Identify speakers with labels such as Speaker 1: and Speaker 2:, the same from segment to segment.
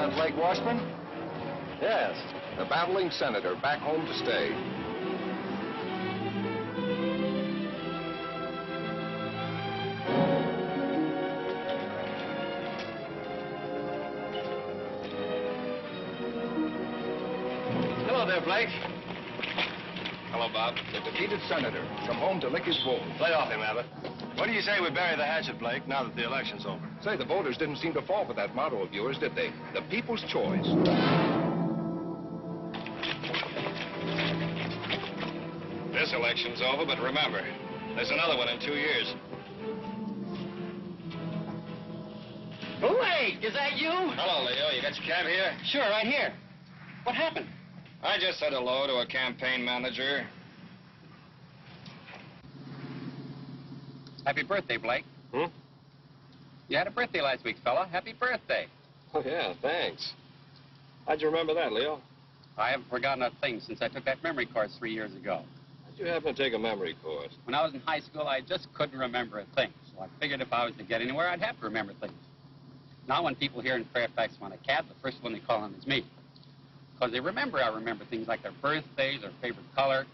Speaker 1: that Blake Washburn?
Speaker 2: Yes, the battling senator back home to stay.
Speaker 1: Hello there, Blake.
Speaker 3: Hello, Bob.
Speaker 2: The defeated senator come home to lick his wounds.
Speaker 1: Lay off him, Abbott. What do you say we bury the hatchet, Blake, now that the election's over?
Speaker 2: Say, the voters didn't seem to fall for that motto of yours, did they? The people's choice.
Speaker 3: This election's over, but remember, there's another one in 2 years.
Speaker 4: Blake, is that you?
Speaker 3: Hello, Leo. You got your cab here?
Speaker 4: Sure, right here. What happened?
Speaker 3: I just said hello to a campaign manager.
Speaker 4: Happy birthday, Blake. You had a birthday last week, fella. Happy birthday.
Speaker 3: Oh, yeah, thanks. How'd you remember that, Leo?
Speaker 4: I haven't forgotten a thing since I took that memory course 3 years ago.
Speaker 3: How'd you happen to take a memory course?
Speaker 4: When I was in high school, I just couldn't remember a thing. So I figured if I was to get anywhere, I'd have to remember things. Now when people here in Fairfax want a cab, the first one they call on is me. Because they remember I remember things like their birthdays, their favorite color.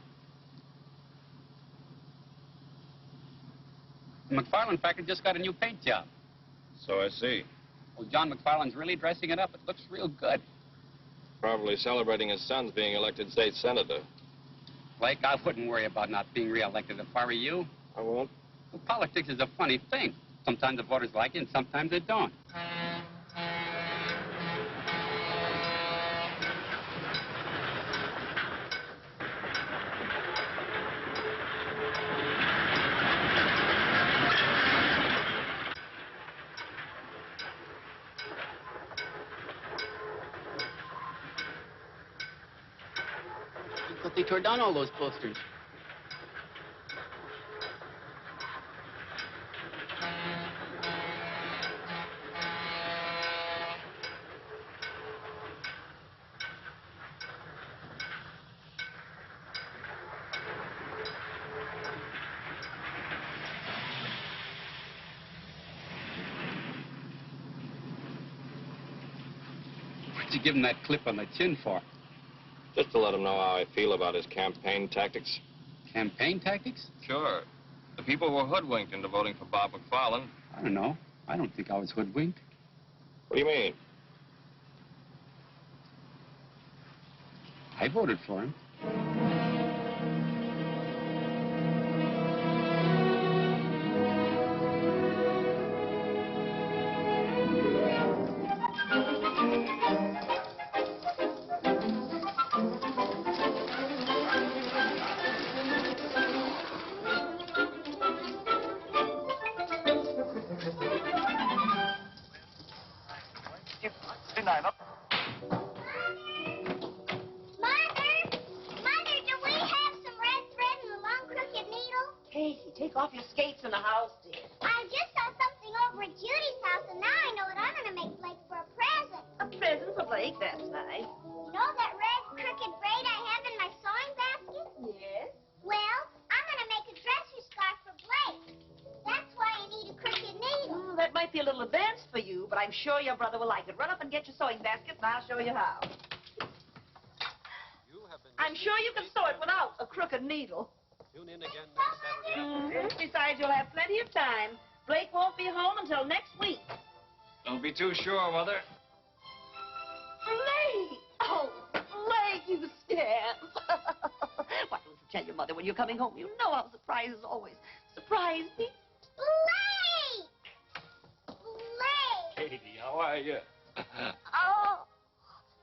Speaker 4: The McFarland factory just got a new paint job.
Speaker 3: So I see.
Speaker 4: Well, John McFarland's really dressing it up. It looks real good.
Speaker 3: Probably celebrating his son's being elected state senator.
Speaker 4: Blake, I wouldn't worry about not being reelected if I were you.
Speaker 3: I won't.
Speaker 4: Well, politics is a funny thing. Sometimes the voters like it and sometimes they don't. But they tore down all those posters. What'd you give him that clip on the chin for?
Speaker 3: Just to let him know how I feel about his campaign tactics.
Speaker 4: Campaign tactics?
Speaker 3: Sure. The people were hoodwinked into voting for Bob McFarland.
Speaker 4: I don't know. I don't think I was hoodwinked.
Speaker 3: What do you mean?
Speaker 4: I voted for him.
Speaker 5: Take off your skates in the house, dear.
Speaker 6: I just saw something over at Judy's house, and now I know what I'm going to make Blake for a present.
Speaker 5: A present for Blake? That's nice.
Speaker 6: You know that red crooked braid I have in my sewing basket?
Speaker 5: Yes.
Speaker 6: Well, I'm going to make a dresser scarf for Blake. That's why I need a crooked needle.
Speaker 5: That might be a little advanced for you, but I'm sure your brother will like it. Run up and get your sewing basket, and I'll show you how. I'm sure you can sew it without a crooked needle.
Speaker 7: Tune in again next Saturday.
Speaker 5: Besides, you'll have plenty of time. Blake won't be home until next week.
Speaker 3: Don't be too sure, Mother.
Speaker 5: Blake! Oh, Blake, you scamp. Why don't you tell your mother when you're coming home? You know how surprises always surprise me.
Speaker 6: Blake! Blake!
Speaker 3: Katie, how are you?
Speaker 6: Oh,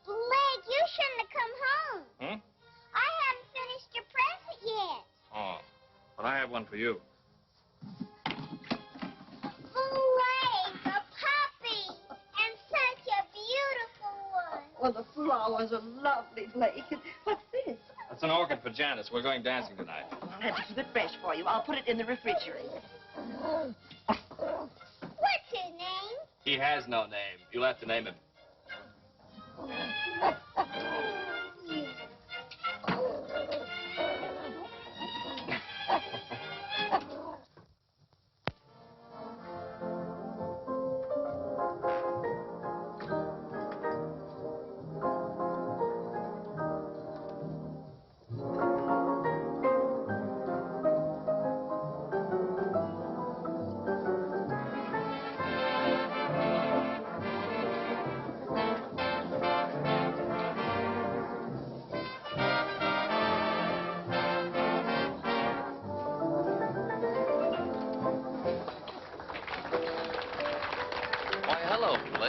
Speaker 6: Blake, you shouldn't have come home. I haven't finished your present yet.
Speaker 3: Oh, but I have one for you.
Speaker 6: Blake, a puppy, and such a beautiful one.
Speaker 5: Well, the flowers are lovely, Blake. What's this?
Speaker 3: That's an orchid for Janice. We're going dancing tonight.
Speaker 5: I'll have to keep it fresh for you. I'll put it in the refrigerator.
Speaker 6: What's his name?
Speaker 3: He has no name. You'll have to name him.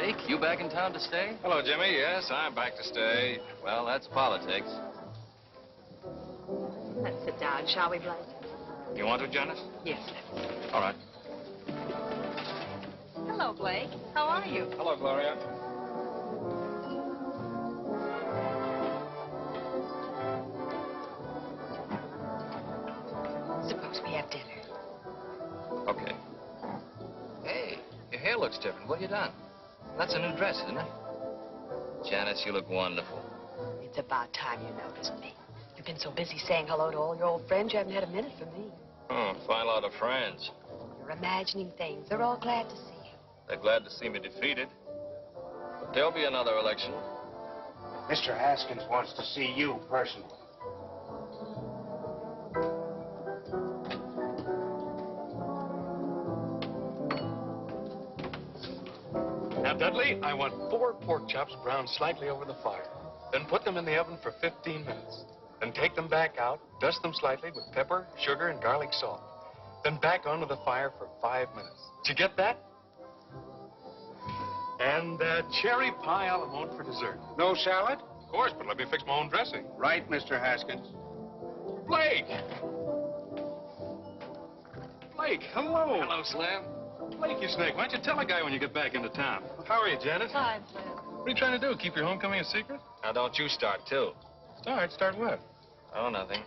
Speaker 8: Blake, you back in town to stay?
Speaker 3: Hello, Jimmy. Yes, I'm back to stay.
Speaker 8: Well, that's politics.
Speaker 5: Let's sit down, shall we, Blake?
Speaker 3: You want to, Janice?
Speaker 5: Yes.
Speaker 3: All right.
Speaker 5: Hello, Blake. How are you?
Speaker 3: Hello, Gloria.
Speaker 5: Suppose we have dinner.
Speaker 8: Okay. Hey, your hair looks different. What have you done? That's a new dress, isn't it? Janice, you look wonderful.
Speaker 5: It's about time you noticed me. You've been so busy saying hello to all your old friends, you haven't had a minute for me.
Speaker 3: Fine lot of friends.
Speaker 5: You're imagining things. They're all glad to see you.
Speaker 3: They're glad to see me defeated. But there'll be another election.
Speaker 9: Mr. Haskins wants to see you personally.
Speaker 10: Now, Dudley, I want 4 pork chops browned slightly over the fire. Then put them in the oven for 15 minutes. Then take them back out, dust them slightly with pepper, sugar, and garlic salt. Then back onto the fire for 5 minutes. Did you get that? And cherry pie a la mode for dessert.
Speaker 9: No salad?
Speaker 10: Of course, but let me fix my own dressing.
Speaker 9: Right, Mr. Haskins.
Speaker 10: Blake! Blake, hello.
Speaker 3: Hello, Slim.
Speaker 10: Blake, you snake, why don't you tell a guy when you get back into town? How are you, Janet?
Speaker 5: Fine, Slim.
Speaker 10: What are you trying to do, keep your homecoming a secret?
Speaker 3: Now, don't you start, too.
Speaker 10: Start what?
Speaker 3: Oh, nothing.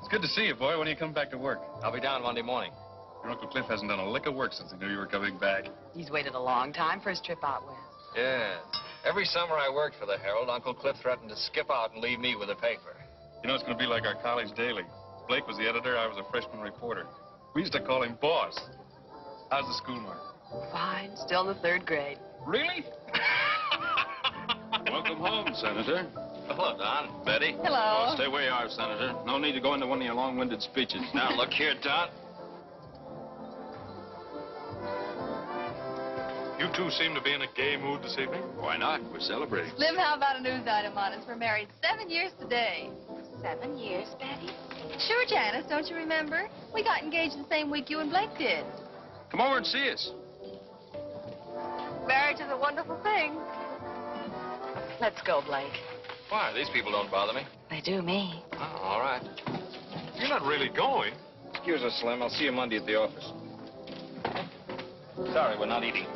Speaker 10: It's good to see you, boy. When do you come back to work?
Speaker 3: I'll be down Monday morning.
Speaker 10: Your Uncle Cliff hasn't done a lick of work since he knew you were coming back.
Speaker 5: He's waited a long time for his trip out west.
Speaker 3: Yeah. Every summer I worked for the Herald, Uncle Cliff threatened to skip out and leave me with the paper.
Speaker 10: You know, it's going to be like our college daily. Blake was the editor, I was a freshman reporter. We used to call him Boss. How's the school mark?
Speaker 5: Fine. Still in the 3rd grade.
Speaker 10: Really?
Speaker 1: Welcome home, Senator.
Speaker 3: Hello, Don.
Speaker 1: Betty?
Speaker 5: Hello.
Speaker 1: Oh, stay where you are, Senator. No need to go into one of your long-winded speeches.
Speaker 3: Now, look here, Don.
Speaker 10: You two seem to be in a gay mood this evening.
Speaker 1: Why not? We're celebrating.
Speaker 11: Slim, how about a news item on us? We're married 7 years today.
Speaker 6: 7 years, Betty?
Speaker 11: Sure, Janice, don't you remember? We got engaged the same week you and Blake did.
Speaker 1: Come over and see us.
Speaker 11: Marriage is a wonderful thing.
Speaker 5: Let's go, Blake.
Speaker 3: Why? These people don't bother me.
Speaker 5: They do me.
Speaker 3: Oh, all right.
Speaker 10: You're not really going.
Speaker 3: Excuse us, Slim. I'll see you Monday at the office. Sorry, we're not eating.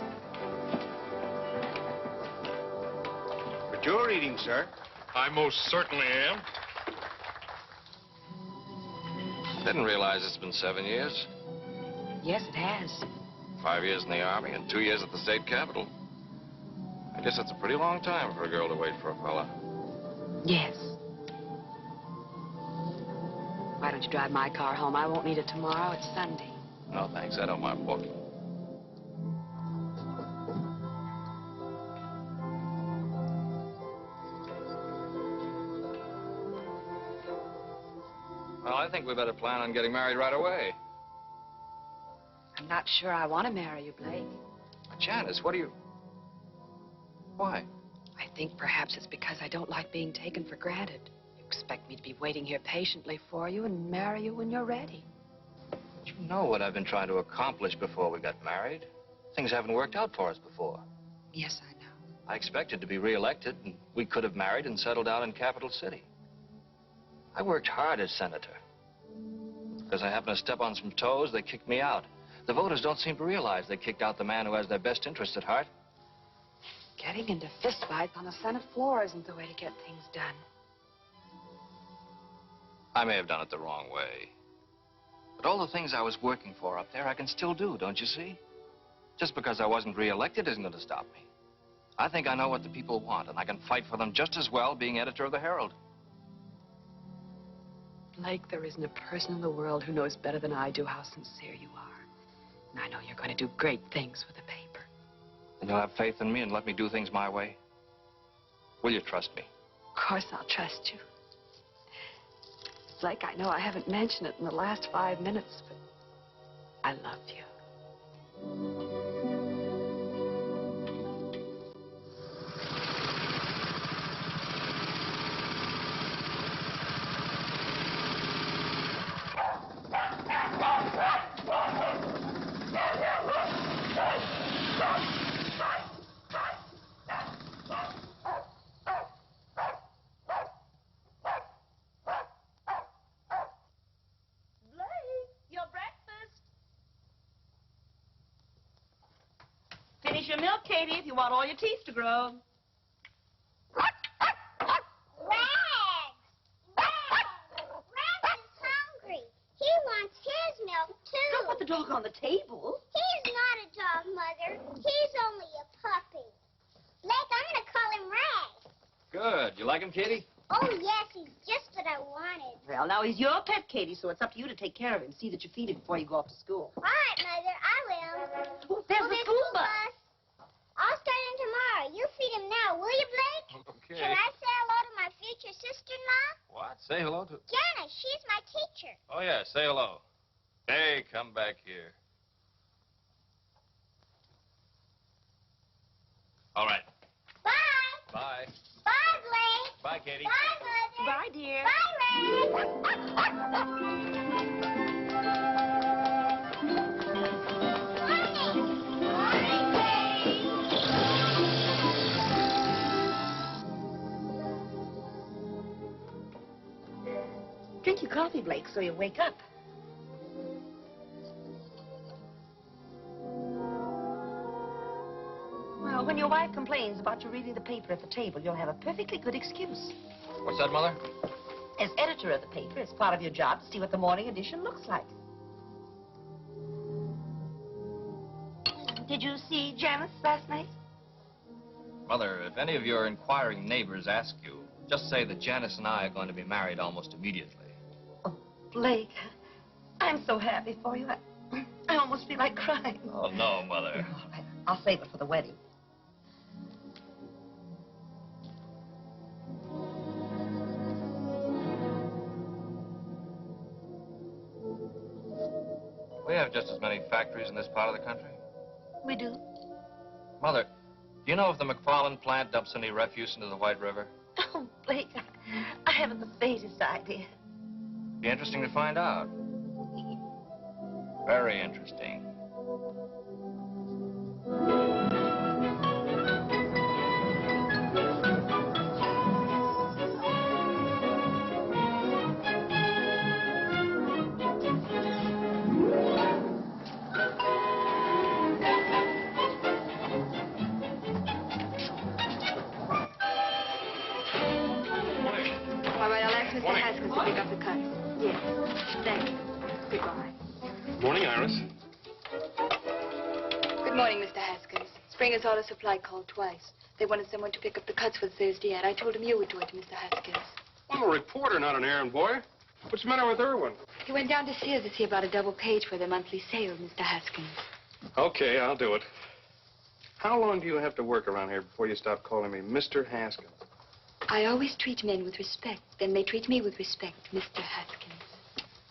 Speaker 9: But you're eating, sir.
Speaker 10: I most certainly am.
Speaker 3: Didn't realize it's been 7 years.
Speaker 5: Yes, it has.
Speaker 3: 5 years in the Army and 2 years at the state capitol. I guess that's a pretty long time for a girl to wait for a fella.
Speaker 5: Yes. Why don't you drive my car home? I won't need it tomorrow. It's Sunday.
Speaker 3: No, thanks. I don't mind walking. Well, I think we better plan on getting married right away.
Speaker 5: I'm not sure I want to marry you, Blake.
Speaker 3: Janice, what do you... Why?
Speaker 5: I think perhaps it's because I don't like being taken for granted. You expect me to be waiting here patiently for you and marry you when you're ready.
Speaker 8: You know what I've been trying to accomplish before we got married. Things haven't worked out for us before.
Speaker 5: Yes, I know.
Speaker 8: I expected to be reelected, and we could have married and settled down in Capital City. I worked hard as senator. Because I happened to step on some toes, they kicked me out. The voters don't seem to realize they kicked out the man who has their best interests at heart.
Speaker 5: Getting into fistfights on the Senate floor isn't the way to get things done.
Speaker 8: I may have done it the wrong way. But all the things I was working for up there, I can still do, don't you see? Just because I wasn't reelected isn't going to stop me. I think I know what the people want, and I can fight for them just as well being editor of the Herald.
Speaker 5: Blake, there isn't a person in the world who knows better than I do how sincere you are. And I know you're going to do great things with the paper.
Speaker 8: And you'll have faith in me and let me do things my way? Will you trust me?
Speaker 5: Of course I'll trust you. Blake, I know I haven't mentioned it in the last 5 minutes, but I love you. Here's your milk, Katie, if you want all your teeth to grow.
Speaker 6: Rags is hungry. He wants his milk, too.
Speaker 5: Don't put the dog on the table.
Speaker 6: He's not a dog, Mother. He's only a puppy. Blake, I'm going to call him Rags.
Speaker 8: Good. You like him, Katie?
Speaker 6: Oh, yes, he's just what I wanted.
Speaker 5: Well, now he's your pet, Katie, so it's up to you to take care of him. See that you feed him before you go off to school.
Speaker 6: All right, Mother, I will.
Speaker 5: Oh, there's the school bus.
Speaker 6: I'll start him tomorrow. You feed him now, will you, Blake?
Speaker 3: Okay.
Speaker 6: Should I say hello to my future sister-in-law?
Speaker 3: What? Say hello to...
Speaker 6: Janice, she's my teacher.
Speaker 3: Oh, yeah, say hello. Hey, come back here. All right.
Speaker 6: Bye.
Speaker 3: Bye.
Speaker 6: Bye, Blake.
Speaker 3: Bye, Katie.
Speaker 6: Bye, Mother.
Speaker 5: Bye, dear. Drink your coffee, Blake, so you wake up. Well, when your wife complains about you reading the paper at the table, you'll have a perfectly good excuse.
Speaker 8: What's that, Mother?
Speaker 5: As editor of the paper, it's part of your job to see what the morning edition looks like. Did you see Janice last night?
Speaker 8: Mother, if any of your inquiring neighbors ask you, just say that Janice and I are going to be married almost immediately.
Speaker 5: Oh, Blake, I'm so happy for you. I almost feel like crying.
Speaker 8: Oh, no, Mother.
Speaker 5: All right, I'll save it for the wedding.
Speaker 8: We have just as many factories in this part of the country.
Speaker 5: We do.
Speaker 8: Mother, do you know if the McFarland plant dumps any refuse into the White River?
Speaker 5: Oh, Blake, I haven't the faintest idea.
Speaker 8: Be interesting to find out. Very interesting.
Speaker 11: All right, I'll ask Mr. Haskins to pick up the cuts. Yes. Thank you. Goodbye.
Speaker 10: Morning, Iris.
Speaker 11: Good morning, Mr. Haskins. Springer's Auto Supply called twice. They wanted someone to pick up the cuts for the Thursday ad. I told him you would do it, Mr. Haskins.
Speaker 10: I'm a reporter, not an errand boy. What's the matter with Irwin?
Speaker 11: He went down to Sears to see about a double page for their monthly sale, Mr. Haskins.
Speaker 10: Okay, I'll do it. How long do you have to work around here before you stop calling me Mr. Haskins?
Speaker 11: I always treat men with respect. Then they treat me with respect, Mr. Haskins.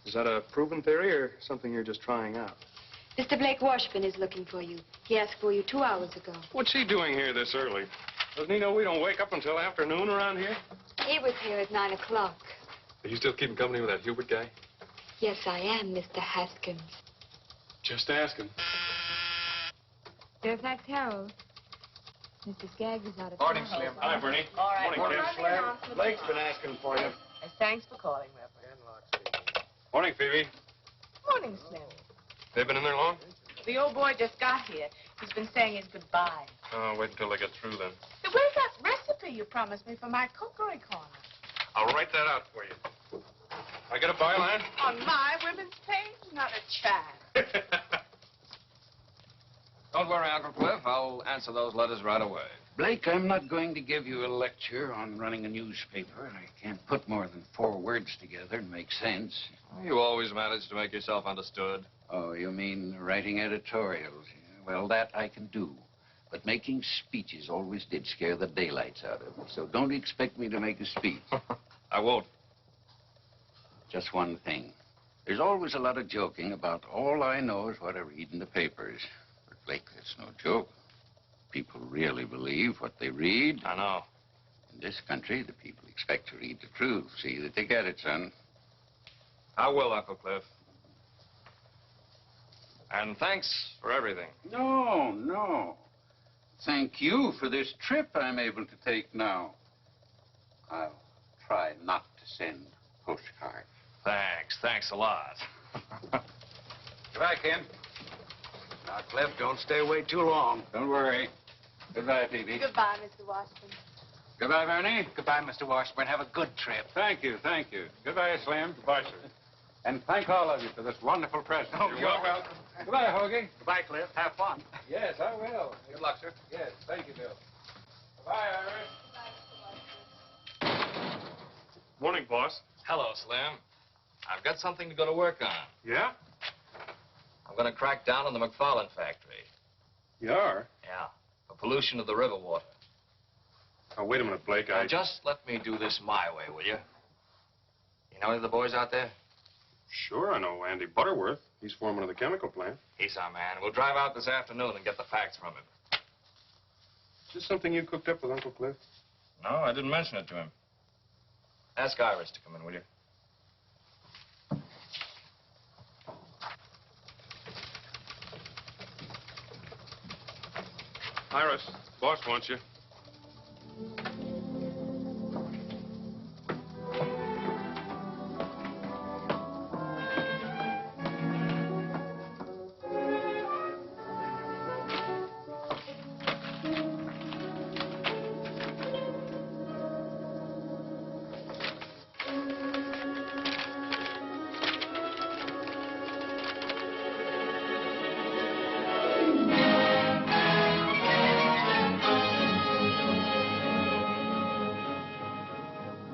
Speaker 10: Is that a proven theory or something you're just trying out?
Speaker 11: Mr. Blake Washburn is looking for you. He asked for you 2 hours ago.
Speaker 10: What's he doing here this early? Doesn't he know we don't wake up until afternoon around here?
Speaker 11: He was here at 9 o'clock.
Speaker 10: Are you still keeping company with that Hubert guy?
Speaker 11: Yes, I am, Mr. Haskins.
Speaker 10: Just asking.
Speaker 11: Fairfax Herald. Mr. Skaggs is out of
Speaker 8: Morning,
Speaker 11: town.
Speaker 8: Slim.
Speaker 10: Hi, Bernie.
Speaker 5: All right.
Speaker 10: Morning, Kim.
Speaker 9: Blake's been asking for you.
Speaker 5: Thanks for calling, Reverend.
Speaker 10: Morning, Phoebe.
Speaker 12: Morning, Slim.
Speaker 10: They've been in there long?
Speaker 12: The old boy just got here. He's been saying his goodbye.
Speaker 10: Oh, wait until they get through then.
Speaker 12: Hey, where's that recipe you promised me for my cookery corner?
Speaker 10: I'll write that out for you. I get a byline?
Speaker 12: On my women's page? Not a child.
Speaker 3: Don't worry, Uncle Cliff. I'll answer those letters right away.
Speaker 9: Blake, I'm not going to give you a lecture on running a newspaper. I can't put more than 4 words together and make sense.
Speaker 3: You always manage to make yourself understood.
Speaker 9: Oh, you mean writing editorials? Well, that I can do. But making speeches always did scare the daylights out of me. So don't expect me to make a speech.
Speaker 3: I won't.
Speaker 9: Just one thing. There's always a lot of joking about all I know is what I read in the papers. But, Blake, that's no joke. People really believe what they read.
Speaker 3: I know.
Speaker 9: In this country, the people expect to read the truth. See that they get it, son.
Speaker 3: I will, Uncle Cliff. And thanks for everything.
Speaker 9: No, no. Thank you for this trip I'm able to take now. I'll try not to send postcards.
Speaker 3: Thanks. Thanks a lot.
Speaker 9: Goodbye, Ken. Now, Cliff, don't stay away too long. Don't worry. Goodbye, Phoebe.
Speaker 11: Goodbye, Mr. Washburn.
Speaker 9: Goodbye, Bernie. Goodbye, Mr. Washburn. Have a good trip. Thank you, thank you. Goodbye, Slim. Goodbye, sir. And thank all of you for this wonderful present.
Speaker 2: Oh, you're welcome.
Speaker 9: Goodbye, Hoagie.
Speaker 2: Goodbye, Cliff. Have fun.
Speaker 9: Yes, I will.
Speaker 2: Good luck, sir.
Speaker 9: Yes, thank you, Bill. Goodbye, Iris.
Speaker 10: Morning, boss.
Speaker 3: Hello, Slim. I've got something to go to work on.
Speaker 10: Yeah?
Speaker 3: I'm going to crack down on the McFarland factory.
Speaker 10: You are?
Speaker 3: Yeah. For pollution of the river water.
Speaker 10: Oh, wait a minute, Blake.
Speaker 3: Now, just let me do this my way, will you? You know any of the boys out there?
Speaker 10: Sure, I know Andy Butterworth. He's foreman of the chemical plant.
Speaker 3: He's our man. We'll drive out this afternoon and get the facts from him.
Speaker 10: Is this something you cooked up with Uncle Cliff?
Speaker 3: No, I didn't mention it to him. Ask Iris to come in, will you?
Speaker 10: Iris, boss wants you.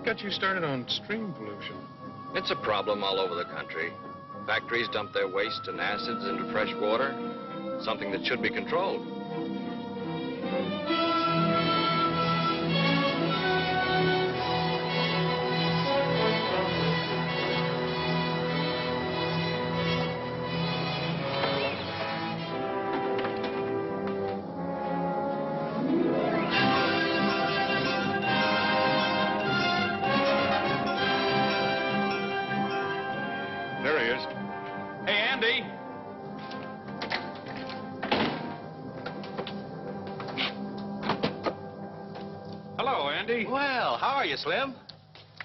Speaker 10: Got you started on stream pollution.
Speaker 8: It's a problem all over the country. Factories dump their waste and acids into fresh water, something that should be controlled.
Speaker 10: There he is. Hey, Andy. Hello, Andy.
Speaker 1: Well, how are you, Slim?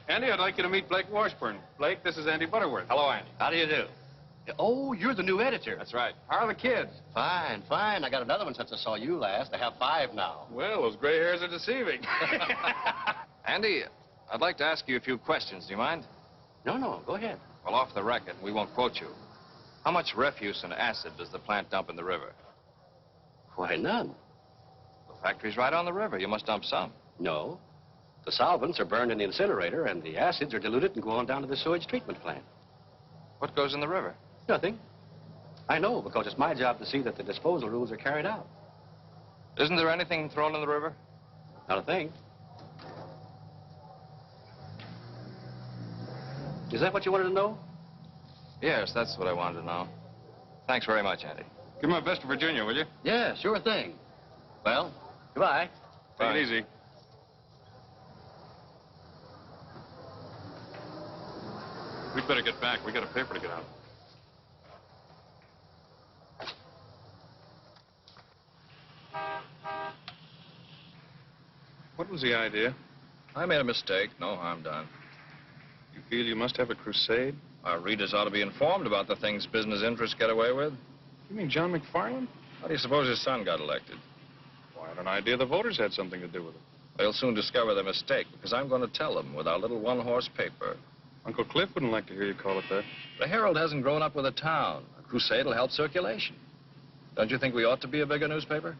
Speaker 10: Andy, I'd like you to meet Blake Washburn. Blake, this is Andy Butterworth.
Speaker 1: Hello, Andy. How do you do? Oh, you're the new editor.
Speaker 10: That's right. How are the kids?
Speaker 1: Fine, fine. I got another one since I saw you last. I have 5 now.
Speaker 10: Well, those gray hairs are deceiving.
Speaker 3: Andy, I'd like to ask you a few questions. Do you mind?
Speaker 1: No, go ahead.
Speaker 3: Well, off the record, we won't quote you. How much refuse and acid does the plant dump in the river?
Speaker 1: Why, none.
Speaker 3: The factory's right on the river. You must dump some.
Speaker 1: No. The solvents are burned in the incinerator, and the acids are diluted and go on down to the sewage treatment plant.
Speaker 3: What goes in the river?
Speaker 1: Nothing. I know, because it's my job to see that the disposal rules are carried out.
Speaker 3: Isn't there anything thrown in the river?
Speaker 1: Not a thing. Is that what you wanted to know?
Speaker 3: Yes, that's what I wanted to know. Thanks very much, Andy.
Speaker 10: Give my best to Virginia, will you?
Speaker 1: Yeah, sure thing. Well, goodbye.
Speaker 10: Take it easy. We'd better get back. We got a paper to get out. What was the idea?
Speaker 8: I made a mistake. No harm done.
Speaker 10: You feel you must have a crusade?
Speaker 8: Our readers ought to be informed about the things business interests get away with.
Speaker 10: You mean John McFarland?
Speaker 8: How do you suppose his son got elected?
Speaker 10: Well, I had an idea the voters had something to do with it.
Speaker 8: They'll soon discover their mistake, because I'm going to tell them with our little one-horse paper.
Speaker 10: Uncle Cliff wouldn't like to hear you call it that.
Speaker 8: The Herald hasn't grown up with a town. A crusade will help circulation. Don't you think we ought to be a bigger newspaper?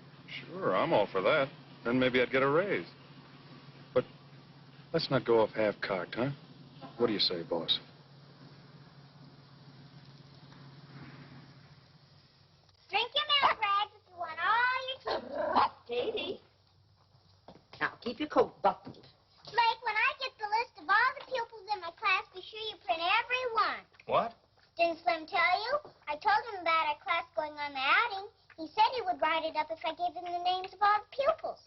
Speaker 10: Sure, I'm all for that. Then maybe I'd get a raise. But let's not go off half-cocked, huh? What do you say, boss?
Speaker 6: Drink your milk, Rags, if you want all your teeth.
Speaker 5: Katie. Now, keep your coat buttoned.
Speaker 6: Blake, when I get the list of all the pupils in my class, be sure you print every one.
Speaker 3: What?
Speaker 6: Didn't Slim tell you? I told him about our class going on the outing. He said he would write it up if I gave him the names of all the pupils.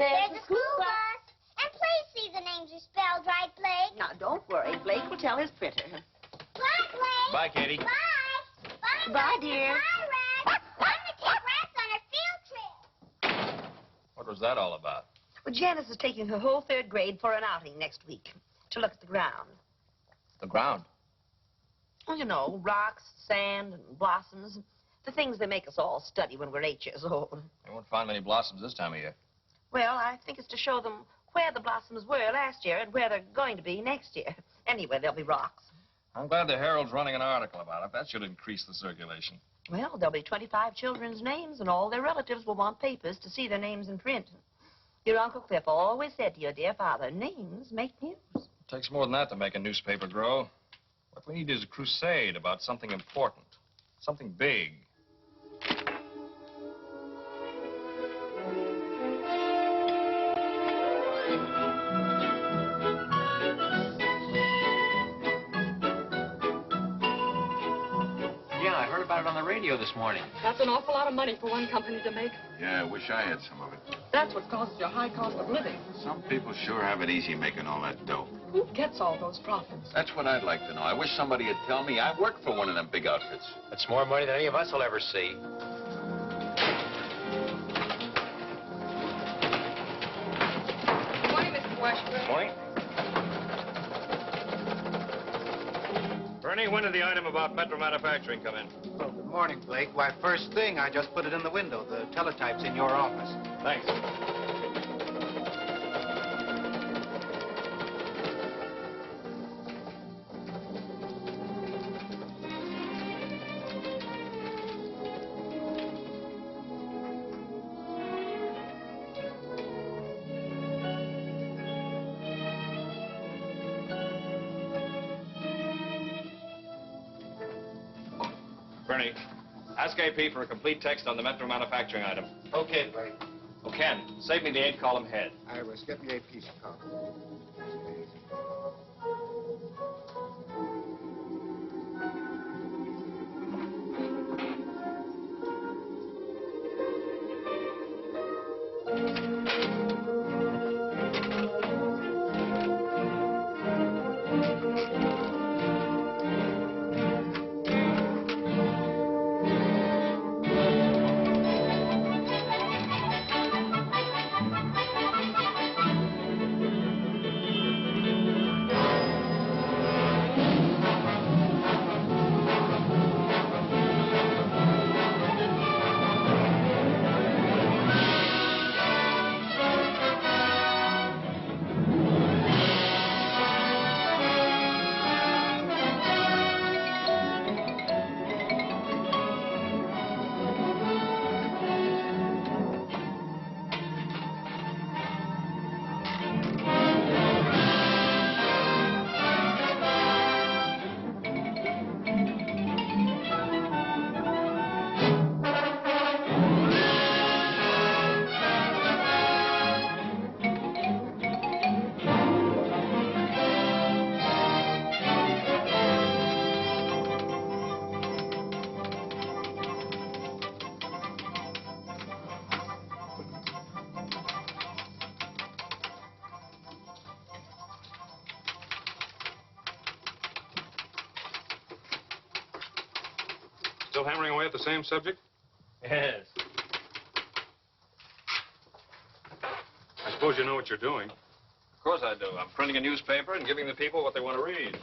Speaker 6: There's the school bus. And please see the names are spelled right, Blake.
Speaker 5: Now, don't worry. Blake will tell his printer.
Speaker 6: Bye, Blake.
Speaker 3: Bye, Katie.
Speaker 6: Bye. Bye,
Speaker 5: Bye,
Speaker 6: Blake.
Speaker 5: dear.
Speaker 6: Bye, Rex. I'm going to take Rex on a field trip.
Speaker 3: What was that all about?
Speaker 5: Well, Janice is taking her whole 3rd grade for an outing next week to look at the ground.
Speaker 3: The ground.
Speaker 5: Well, you know, rocks, sand, and blossoms. The things they make us all study when we're 8 years old.
Speaker 8: They won't find many blossoms this time of year.
Speaker 5: Well, I think it's to show them where the blossoms were last year and where they're going to be next year. Anyway, there'll be rocks.
Speaker 8: I'm glad the Herald's running an article about it. That should increase the circulation.
Speaker 5: Well, there'll be 25 children's names, and all their relatives will want papers to see their names in print. Your Uncle Cliff always said to your dear father, names make news.
Speaker 8: It takes more than that to make a newspaper grow. What we need is a crusade about something important, something big.
Speaker 7: Yeah, I heard about it on the radio this morning.
Speaker 13: That's an awful lot of money for one company to make.
Speaker 9: Yeah, I wish I had some of it.
Speaker 13: That's what causes your high cost of living.
Speaker 9: Some people sure have it easy making all that dough.
Speaker 13: Who gets all those profits?
Speaker 9: That's what I'd like to know. I wish somebody would tell me. I work for one of them big outfits.
Speaker 7: That's more money than any of us will ever see.
Speaker 13: Good morning, Mr. Washburn.
Speaker 10: Morning. Bernie, when did the item about Metro Manufacturing come in?
Speaker 14: Well, good morning, Blake. Why, first thing, I just put it in the window. The teletype's in your office.
Speaker 10: Thanks. Bernie, ask AP for a complete text on the Metro Manufacturing item.
Speaker 14: Okay, Blake.
Speaker 10: Oh, Ken, save me the 8-column head.
Speaker 14: I was getting a piece of copy.
Speaker 10: Still hammering away at the same subject?
Speaker 8: Yes.
Speaker 10: I suppose you know what you're doing.
Speaker 8: Of course I do. I'm printing a newspaper and giving the people what they want to read.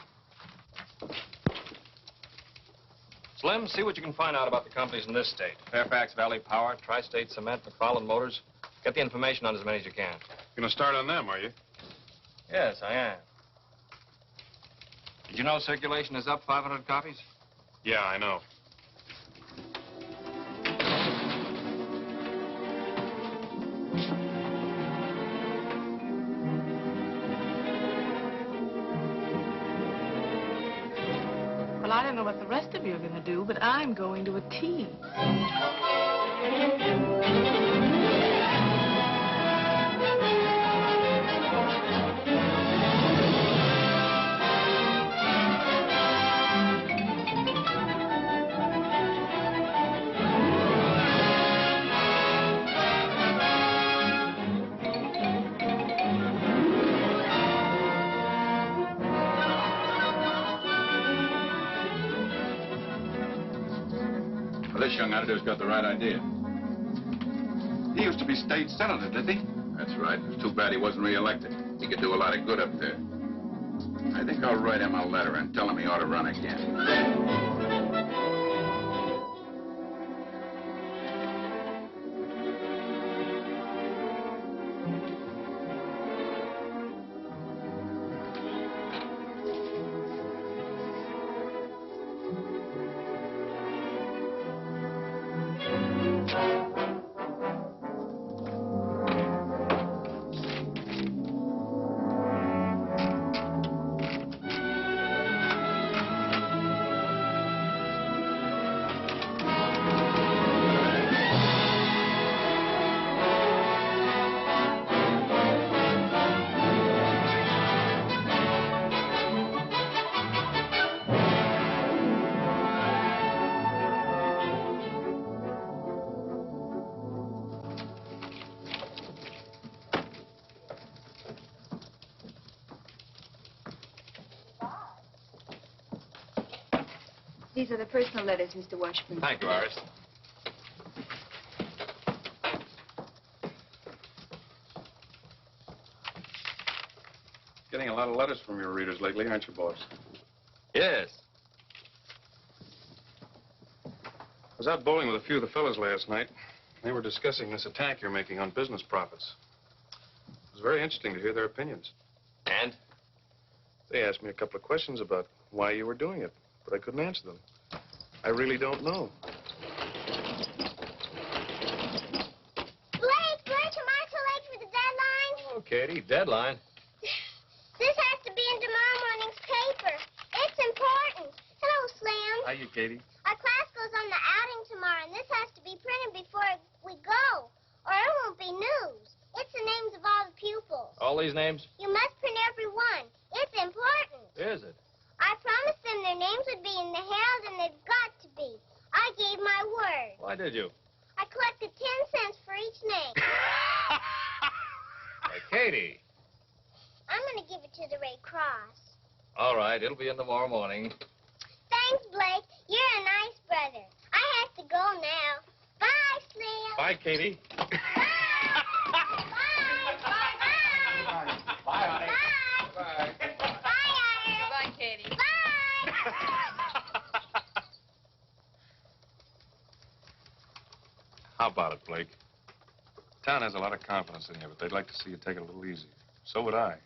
Speaker 8: Slim, see what you can find out about the companies in this state. Fairfax Valley Power, Tri-State Cement, McFarland Motors. Get the information on as many as you can.
Speaker 10: You're going to start on them, are you?
Speaker 8: Yes, I am. Did you know circulation is up 500 copies?
Speaker 10: Yeah, I know.
Speaker 12: Well, I don't know what the rest of you are going to do, but I'm going to a tea.
Speaker 9: Well, this young editor's got the right idea.
Speaker 15: He used to be state senator, did he?
Speaker 9: That's right. It's too bad he wasn't reelected. He could do a lot of good up there. I think I'll write him a letter and tell him he ought to run again.
Speaker 11: These are the personal letters, Mr. Washburn.
Speaker 3: Thank you, Iris.
Speaker 15: Getting a lot of letters from your readers lately, aren't you, boss?
Speaker 3: Yes.
Speaker 15: I was out bowling with a few of the fellas last night. They were discussing this attack you're making on business profits. It was very interesting to hear their opinions.
Speaker 3: And?
Speaker 15: They asked me a couple of questions about why you were doing it, but I couldn't answer them. I really don't know.
Speaker 6: Blake, weren't you too late for the deadline?
Speaker 3: Oh, Katie, deadline.
Speaker 6: This has to be in tomorrow morning's paper. It's important. Hello, Slim.
Speaker 15: Hiya, Katie.
Speaker 6: Our class goes on the outing tomorrow, and this has to be printed before we go, or it won't be news. It's the names of all the pupils.
Speaker 3: All these names?
Speaker 6: You must print every one. It's important.
Speaker 3: Is it?
Speaker 6: I promised them their names would be in the Herald, and they've got to be. I gave my word.
Speaker 3: Why did you?
Speaker 6: I collected 10 cents for each name.
Speaker 3: Hey, Katie.
Speaker 6: I'm going to give it to the Red Cross.
Speaker 3: All right, it'll be in tomorrow morning.
Speaker 6: Thanks, Blake. You're a nice brother. I have to go now. Bye, Slim.
Speaker 15: Bye, Katie.
Speaker 3: Bye, honey.
Speaker 6: Bye.
Speaker 3: Bye.
Speaker 11: Bye, Katie.
Speaker 6: Bye.
Speaker 15: How about it, Blake? Town has a lot of confidence in you, but they'd like to see you take it a little easier. So would I.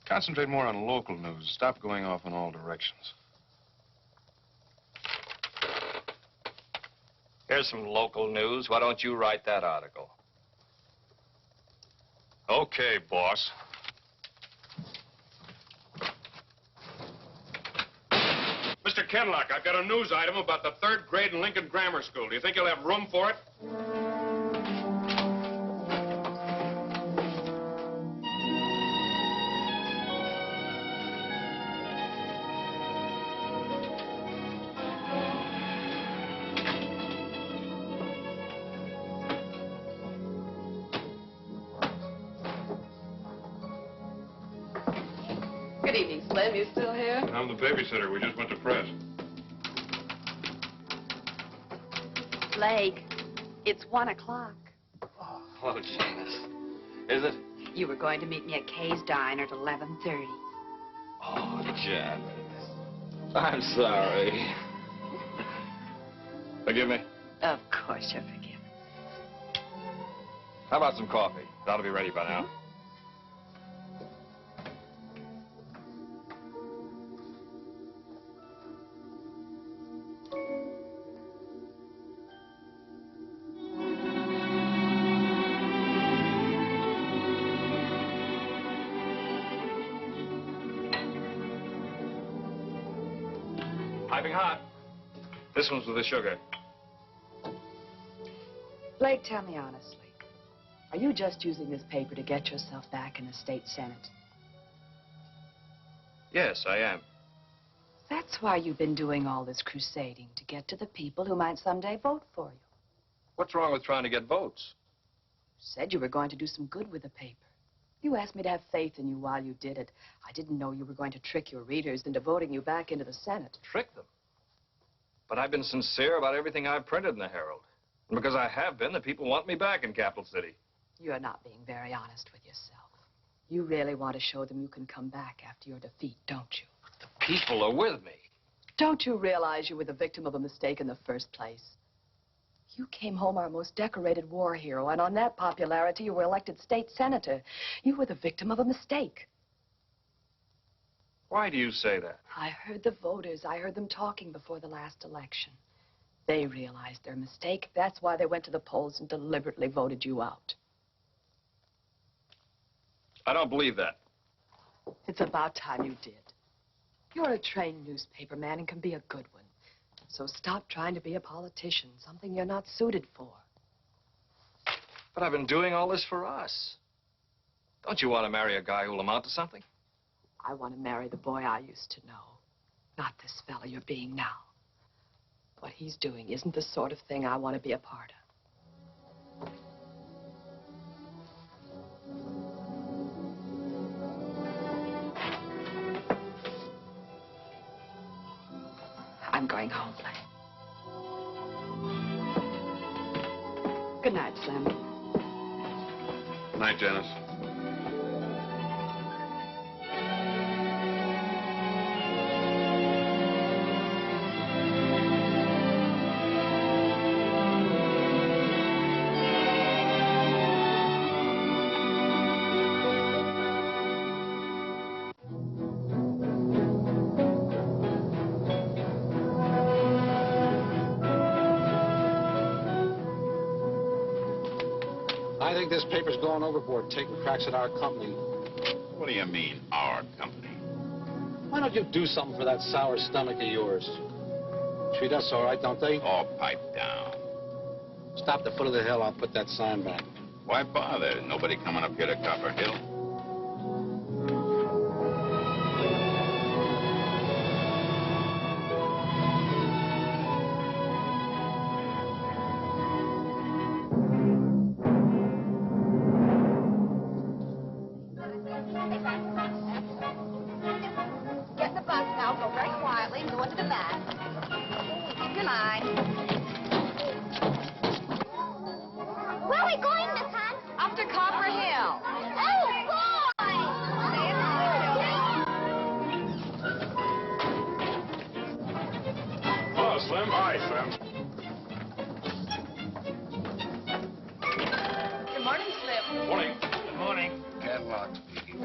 Speaker 15: Concentrate more on local news. Stop going off in all directions.
Speaker 3: Here's some local news. Why don't you write that article?
Speaker 15: Okay, boss. Mr. Kenlock, I've got a news item about the 3rd grade in Lincoln Grammar School. Do you think you'll have room for it?
Speaker 13: Good evening, Slim. You still here?
Speaker 15: I'm the babysitter. We just went to press.
Speaker 5: Blake, it's 1 o'clock.
Speaker 3: Oh, Janice. Is it?
Speaker 5: You were going to meet me at Kay's Diner at 11:30.
Speaker 3: Oh, Janice. I'm sorry. Forgive me?
Speaker 5: Of course you're forgiven.
Speaker 3: How about some coffee? That'll be ready by now. Piping hot. This one's with the sugar.
Speaker 5: Blake, tell me honestly, are you just using this paper to get yourself back in the state senate?
Speaker 3: Yes, I am.
Speaker 5: That's why you've been doing all this crusading, to get to the people who might someday vote for you.
Speaker 3: What's wrong with trying to get votes?
Speaker 5: You said you were going to do some good with the paper. You asked me to have faith in you while you did it. I didn't know you were going to trick your readers into voting you back into the Senate.
Speaker 3: Trick them? But I've been sincere about everything I've printed in the Herald. And because I have been, the people want me back in Capital City.
Speaker 5: You're not being very honest with yourself. You really want to show them you can come back after your defeat, don't you?
Speaker 3: The people are with me.
Speaker 5: Don't you realize you were the victim of a mistake in the first place? You came home our most decorated war hero, and on that popularity, you were elected state senator. You were the victim of a mistake.
Speaker 3: Why do you say that?
Speaker 5: I heard the voters. I heard them talking before the last election. They realized their mistake. That's why they went to the polls and deliberately voted you out.
Speaker 3: I don't believe that.
Speaker 5: It's about time you did. You're a trained newspaper man and can be a good one. So stop trying to be a politician, something you're not suited for.
Speaker 3: But I've been doing all this for us. Don't you want to marry a guy who'll amount to something?
Speaker 5: I want to marry the boy I used to know, not this fella you're being now. What he's doing isn't the sort of thing I want to be a part of. I'm going home, Flame. Good night, Slim.
Speaker 15: Good night, Janice.
Speaker 14: I think this paper's going overboard, taking cracks at our company.
Speaker 9: What do you mean, our company?
Speaker 14: Why don't you do something for that sour stomach of yours? Treat us all right, don't they?
Speaker 9: Oh, pipe down.
Speaker 14: Stop the foot of the hill. I'll put that sign back.
Speaker 9: Why bother? Nobody coming up here to Copper Hill.
Speaker 11: Get in the bus now. Go very quietly and go into the back. Keep your line.
Speaker 6: Where are we going, Miss Hunt?
Speaker 11: Up to Copper Hill.
Speaker 6: Oh, boy!
Speaker 15: Hello, Slim. Hi, Slim.
Speaker 12: Good morning, Slim.
Speaker 15: Morning.
Speaker 9: Good morning. Catwalk speaking.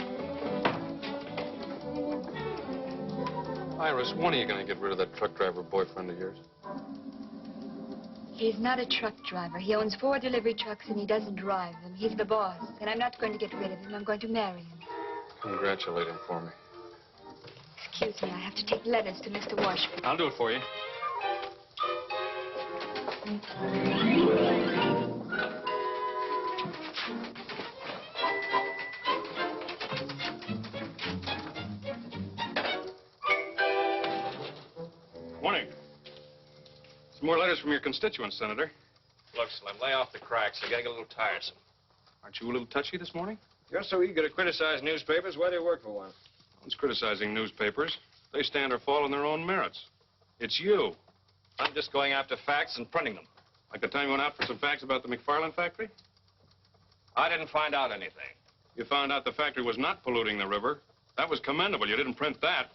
Speaker 15: Iris, when are you going to get rid of that truck driver boyfriend of yours?
Speaker 11: He's not a truck driver. He owns 4 delivery trucks and he doesn't drive them. He's the boss. And I'm not going to get rid of him. I'm going to marry him.
Speaker 15: Congratulate him for me.
Speaker 11: Excuse me, I have to take letters to Mr. Washburn.
Speaker 15: I'll do it for you. Morning. Some more letters from your constituents, Senator.
Speaker 3: Look, Slim, lay off the cracks. They're getting a little tiresome.
Speaker 15: Aren't you a little touchy this morning?
Speaker 3: You're so eager to criticize newspapers. Why do you work for one?
Speaker 15: No one's criticizing newspapers. They stand or fall on their own merits. It's you.
Speaker 3: I'm just going after facts and printing them.
Speaker 15: Like the time you went out for some facts about the McFarland factory?
Speaker 3: I didn't find out anything.
Speaker 15: You found out the factory was not polluting the river. That was commendable. You didn't print that.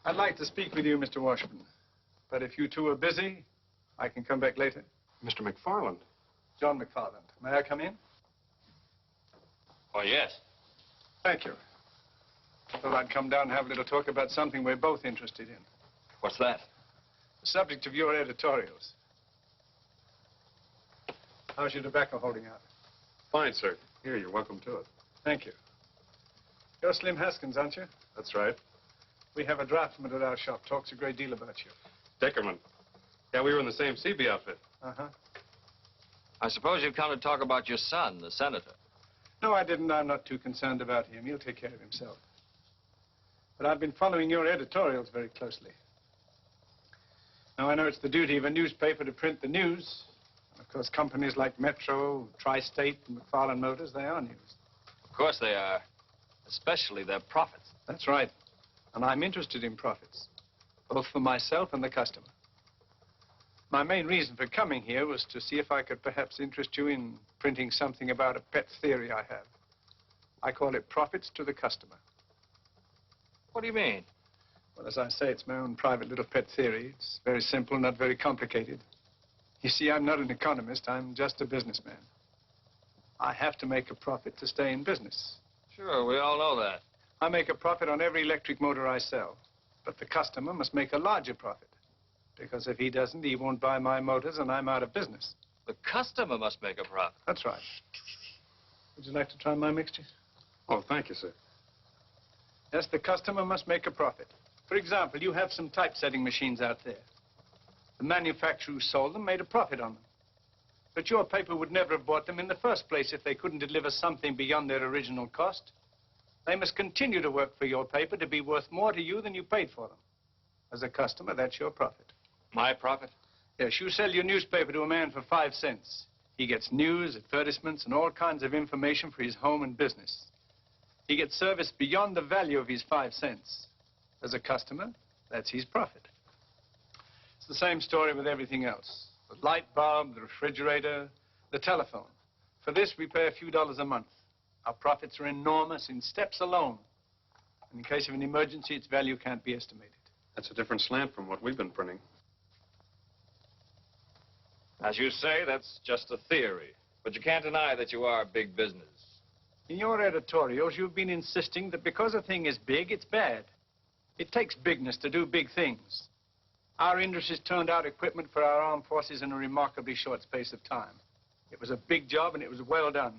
Speaker 16: I'd like to speak with you, Mr. Washburn. But if you two are busy, I can come back later.
Speaker 15: Mr. McFarland?
Speaker 16: John McFarland. May I come in?
Speaker 3: Oh, yes.
Speaker 16: Thank you. Thought I'd come down and have a little talk about something we're both interested in.
Speaker 3: What's that?
Speaker 16: The subject of your editorials. How's your tobacco holding out?
Speaker 15: Fine, sir. Here, you're welcome to it.
Speaker 16: Thank you. You're Slim Haskins, aren't you?
Speaker 15: That's right.
Speaker 16: We have a draftsman at our shop. Talks a great deal about you.
Speaker 15: Dickerman. Yeah, we were in the same CB outfit.
Speaker 16: Uh-huh.
Speaker 8: I suppose you've come to talk about your son, the senator.
Speaker 16: No, I didn't. I'm not too concerned about him. He'll take care of himself. But I've been following your editorials very closely. Now, I know it's the duty of a newspaper to print the news. And of course, companies like Metro, Tri-State, and McFarland Motors, they are news.
Speaker 8: Of course they are. Especially their profits.
Speaker 16: That's right. And I'm interested in profits, both for myself and the customer. My main reason for coming here was to see if I could perhaps interest you in printing something about a pet theory I have. I call it Profits to the Customer.
Speaker 8: What do you mean?
Speaker 16: Well, as I say, it's my own private little pet theory. It's very simple, not very complicated. You see, I'm not an economist. I'm just a businessman. I have to make a profit to stay in business.
Speaker 8: Sure, we all know that.
Speaker 16: I make a profit on every electric motor I sell. But the customer must make a larger profit. Because if he doesn't, he won't buy my motors and I'm out of business.
Speaker 8: The customer must make a profit.
Speaker 16: That's right. Would you like to try my mixture?
Speaker 15: Oh, thank you, sir.
Speaker 16: Yes, the customer must make a profit. For example, you have some typesetting machines out there. The manufacturer who sold them made a profit on them. But your paper would never have bought them in the first place if they couldn't deliver something beyond their original cost. They must continue to work for your paper to be worth more to you than you paid for them. As a customer, that's your profit.
Speaker 8: My profit?
Speaker 16: Yes, you sell your newspaper to a man for 5 cents. He gets news, advertisements, and all kinds of information for his home and business. He gets service beyond the value of his 5 cents. As a customer, that's his profit. It's the same story with everything else. The light bulb, the refrigerator, the telephone. For this, we pay a few dollars a month. Our profits are enormous in steps alone. In case of an emergency, its value can't be estimated.
Speaker 10: That's a different slant from what we've been printing.
Speaker 3: As you say, that's just a theory. But you can't deny that you are big business.
Speaker 16: In your editorials, you've been insisting that because a thing is big, it's bad. It takes bigness to do big things. Our industries turned out equipment for our armed forces in a remarkably short space of time. It was a big job, and it was well done.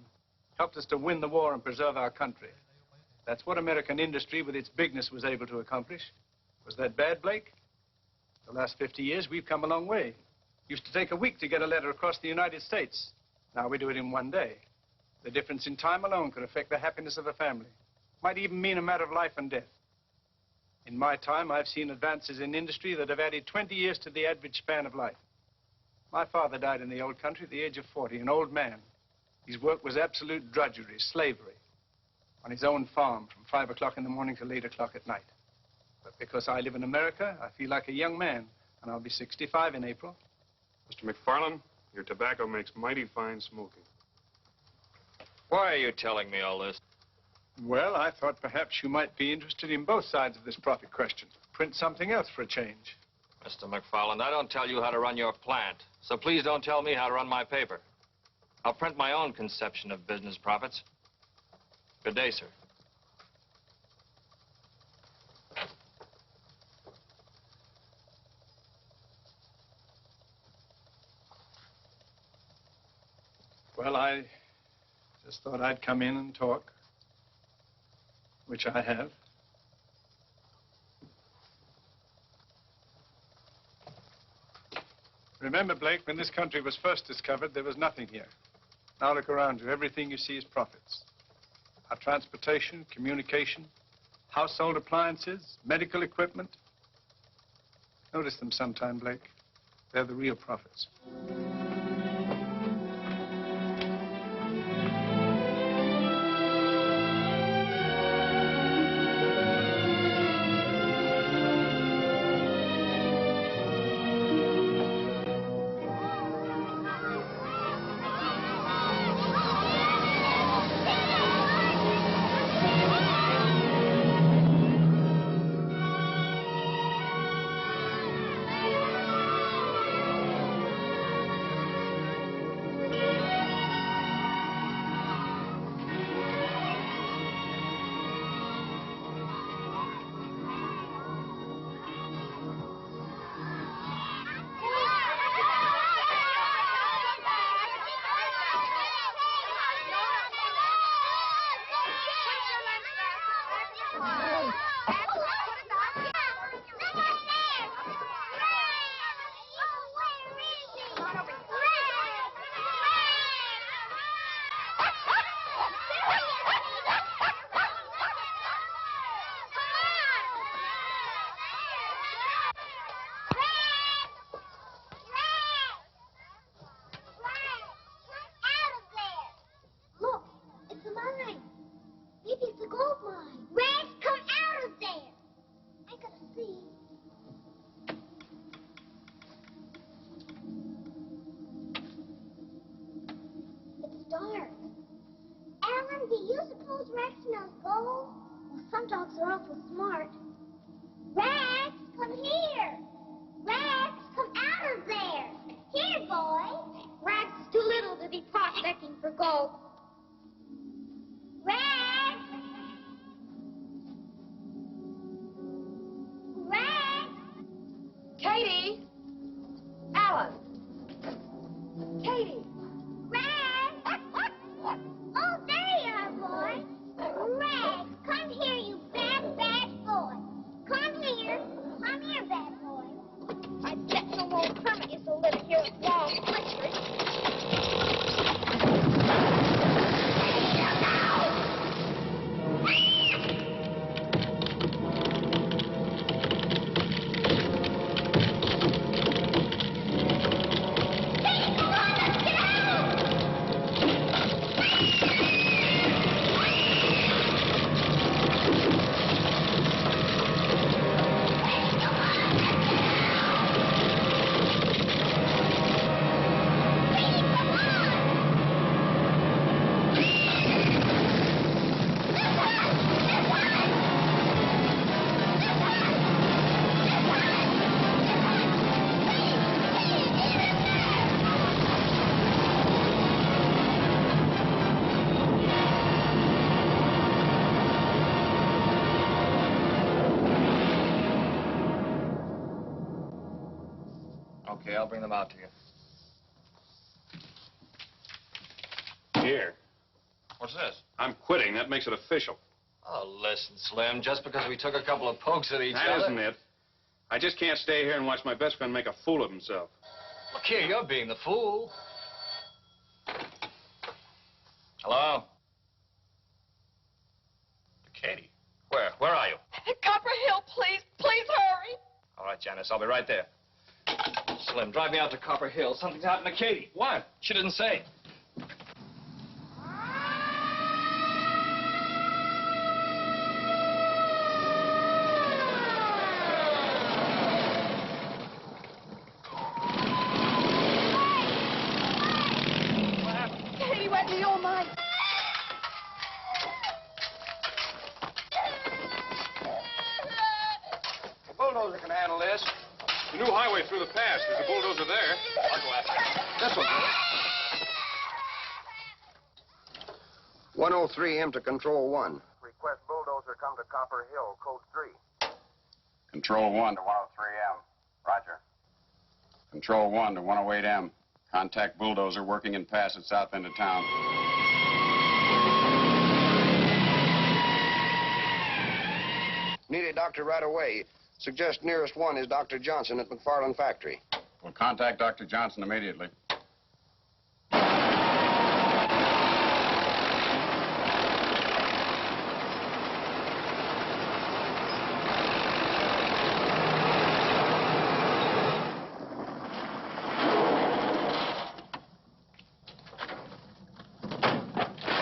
Speaker 16: Helped us to win the war and preserve our country. That's what American industry, with its bigness, was able to accomplish. Was that bad, Blake? The last 50 years, we've come a long way. Used to take a week to get a letter across the United States. Now we do it in 1 day. The difference in time alone could affect the happiness of a family. Might even mean a matter of life and death. In my time, I've seen advances in industry that have added 20 years to the average span of life. My father died in the old country at the age of 40, an old man. His work was absolute drudgery, slavery, on his own farm from 5 o'clock in the morning till 8 o'clock at night. But because I live in America, I feel like a young man, and I'll be 65 in April.
Speaker 10: Mr. McFarland, your tobacco makes mighty fine smoking.
Speaker 3: Why are you telling me all this?
Speaker 16: Well, I thought perhaps you might be interested in both sides of this profit question. Print something else for a change.
Speaker 3: Mr. McFarland, I don't tell you how to run your plant, so please don't tell me how to run my paper. I'll print my own conception of business profits. Good day, sir.
Speaker 16: Well, I just thought I'd come in and talk, which I have. Remember, Blake, when this country was first discovered, there was nothing here. Now look around you. Everything you see is profits. Our transportation, communication, household appliances, medical equipment. Notice them sometime, Blake. They're the real profits.
Speaker 3: Okay, I'll bring them out to you.
Speaker 15: Here.
Speaker 3: What's this?
Speaker 15: I'm quitting. That makes it official.
Speaker 3: Oh, listen, Slim, just because we took a couple of pokes at each
Speaker 15: That
Speaker 3: other...
Speaker 15: isn't it. I just can't stay here and watch my best friend make a fool of himself.
Speaker 3: Look here, you're being the fool. Hello? Katie. Where? Where are you?
Speaker 5: Copper Hill, please. Please hurry.
Speaker 3: All right, Janice, I'll be right there. Slim, drive me out to Copper Hill. Something's happened to Katie. What? She didn't say.
Speaker 5: Katie, wet me all night.
Speaker 15: The bulldozer can handle this. The new highway through the pass. There's a bulldozer there.
Speaker 3: I'll go after it.
Speaker 15: This one.
Speaker 17: 103M to Control 1.
Speaker 18: Request bulldozer come to Copper Hill, code 3.
Speaker 9: Control 1
Speaker 18: To 103M. Roger.
Speaker 9: Control 1 to 108M. Contact bulldozer working in pass at south end of town.
Speaker 17: Need a doctor right away. Suggest nearest one is Dr. Johnson at McFarland Factory.
Speaker 9: We'll contact Dr. Johnson immediately.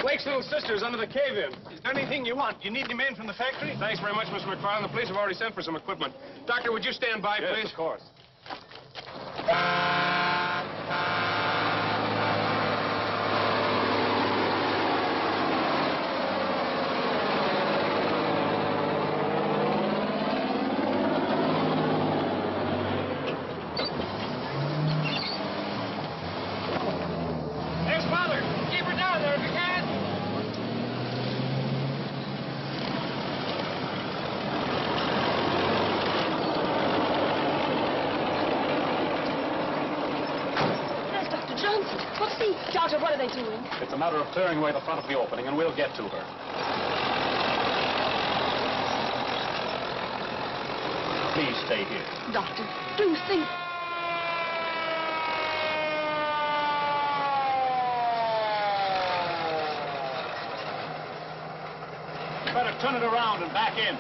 Speaker 15: Blake's little sister's under the cave-in.
Speaker 16: Is there anything you want? You need any men from the factory?
Speaker 15: Thanks very much, Mr. McFarland. The police have already sent for some equipment. Doctor, would you stand by, please?
Speaker 16: Yes, of course.
Speaker 15: Yes, Father. Keep her down there if you can.
Speaker 5: There's Dr. Johnson. What's he? Doctor, what are they doing?
Speaker 14: It's a matter of clearing away the front of the opening, and we'll get to her. Please stay here.
Speaker 5: Doctor, do think.
Speaker 14: Better turn it around and back in.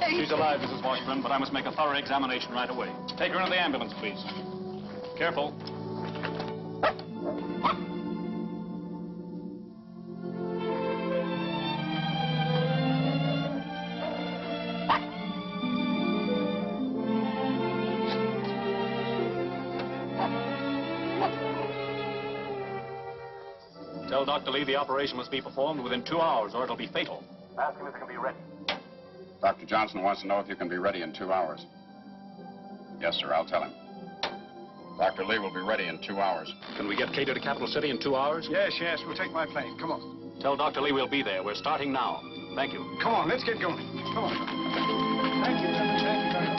Speaker 5: Kate.
Speaker 19: She's alive, Mrs. Washburn, but I must make a thorough examination right away. Take her into the ambulance, please. Careful. Tell Dr. Lee the operation must be performed within 2 hours, or it'll be fatal.
Speaker 18: Ask him if he can be ready.
Speaker 15: Dr. Johnson wants to know if you can be ready in 2 hours. Yes, sir, I'll tell him. Dr. Lee will be ready in 2 hours.
Speaker 19: Can we get Kate to Capital City in 2 hours?
Speaker 16: Yes, yes, we'll take my plane. Come on.
Speaker 19: Tell Dr. Lee we'll be there. We're starting now. Thank you.
Speaker 16: Come on, let's get going. Come on. Thank you, gentlemen. Thank you very much.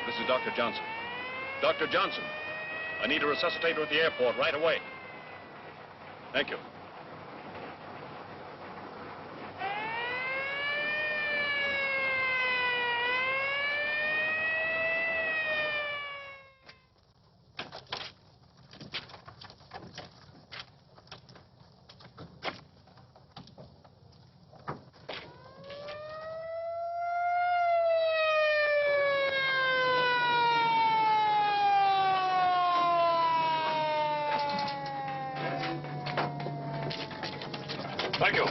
Speaker 19: This is Dr. Johnson. Dr. Johnson, I need a resuscitator at the airport right away. Thank you. Thank you.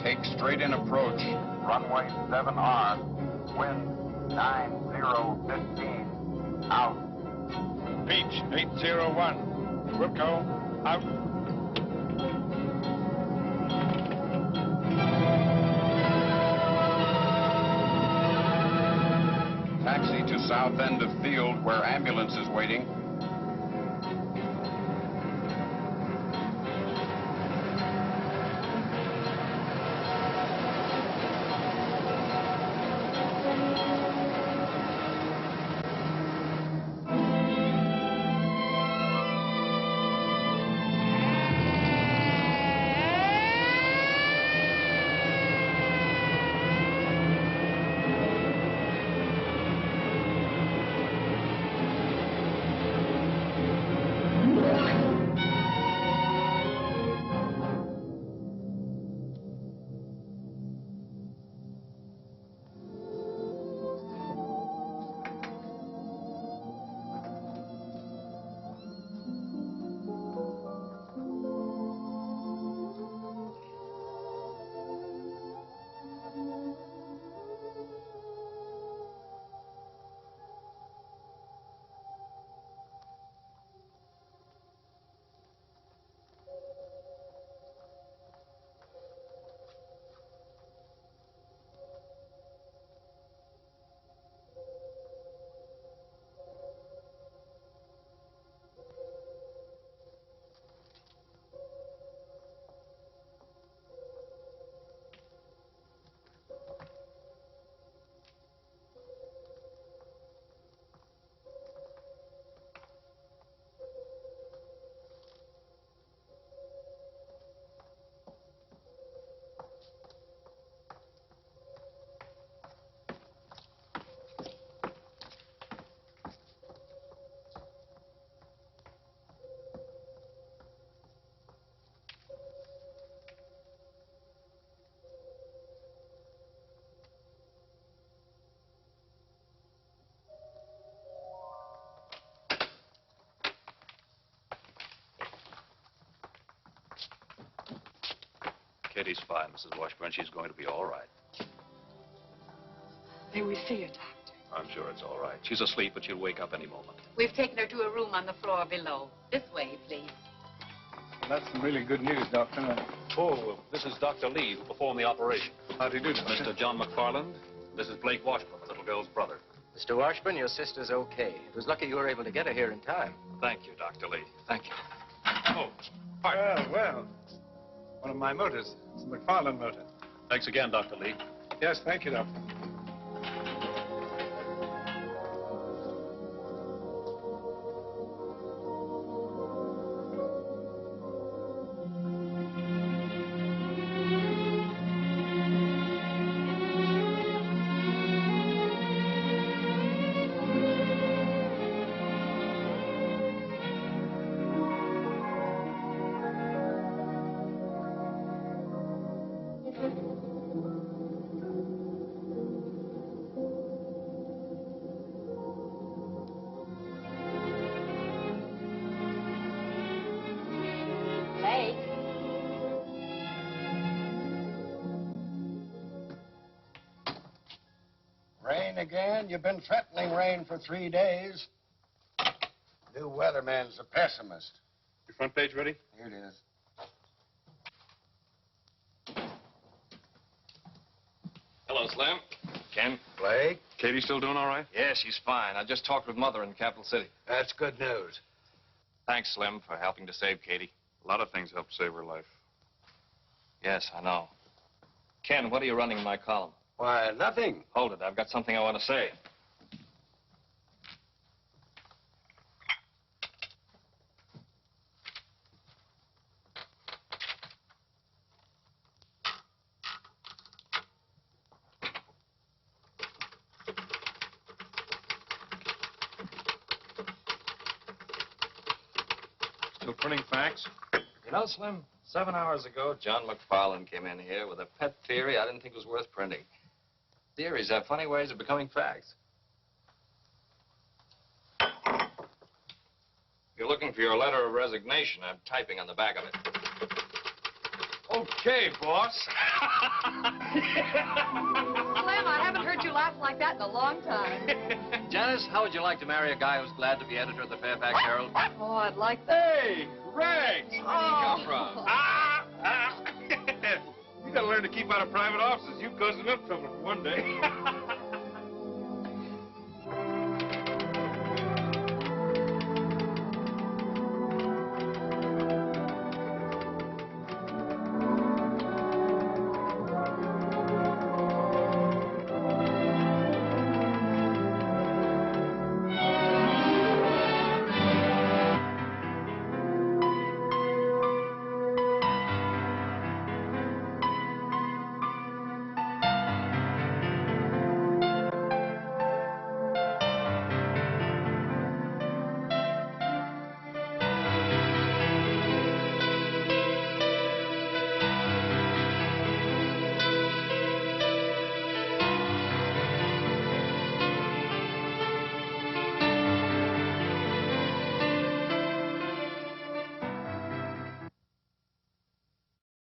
Speaker 15: Take straight in approach.
Speaker 18: Runway 7R. Wind 9015. Out.
Speaker 16: Beach 801. Wilco, out.
Speaker 15: Taxi to south end of field where ambulance is waiting.
Speaker 19: Katie's fine, Mrs. Washburn. She's going to be all right.
Speaker 13: May we see her, Doctor?
Speaker 19: I'm sure it's all right. She's asleep, but she'll wake up any moment.
Speaker 13: We've taken her to a room on the floor below. This way, please.
Speaker 16: Well, that's some really good news, Doctor.
Speaker 19: Oh, this is Dr. Lee, who performed the operation.
Speaker 16: How do you do, Doctor?
Speaker 19: Mr. John McFarland. This is Blake Washburn, the little girl's brother.
Speaker 7: Mr. Washburn, your sister's okay. It was lucky you were able to get her here in time.
Speaker 3: Thank you, Dr. Lee. Thank you.
Speaker 19: Oh,
Speaker 16: Well. One of my motors. It's a McFarland motor.
Speaker 19: thanks again, Dr. Lee.
Speaker 16: Yes, thank you, Doctor.
Speaker 5: Blake.
Speaker 20: Rain again? You've been threatening rain for 3 days. New weatherman's a pessimist.
Speaker 15: Your front page ready?
Speaker 20: Here it is.
Speaker 3: Hello, Slim. Ken.
Speaker 20: Blake?
Speaker 15: Katie still doing all right?
Speaker 3: Yeah, she's fine. I just talked with Mother in Capital City.
Speaker 20: That's good news.
Speaker 3: Thanks, Slim, for helping to save Katie.
Speaker 15: A lot of things help save her life.
Speaker 3: Yes, I know. Ken, what are you running in my column?
Speaker 20: Why, nothing.
Speaker 3: Hold it. I've got something I want to say.
Speaker 15: Still printing facts?
Speaker 3: You know, Slim, 7 hours ago, John McFarland came in here with a pet theory I didn't think was worth printing. Theories have funny ways of becoming facts. You're looking for your letter of resignation. I'm typing on the back of it.
Speaker 15: Okay, boss.
Speaker 5: Slim, I haven't heard you laugh like that in a long time.
Speaker 8: Janice, how would you like to marry a guy who's glad to be editor of the Fairfax Herald?
Speaker 5: Oh, I'd like that.
Speaker 15: Hey, Rags!
Speaker 8: Where do you come from?
Speaker 15: You gotta learn to keep out of private offices. You caused enough trouble for one day.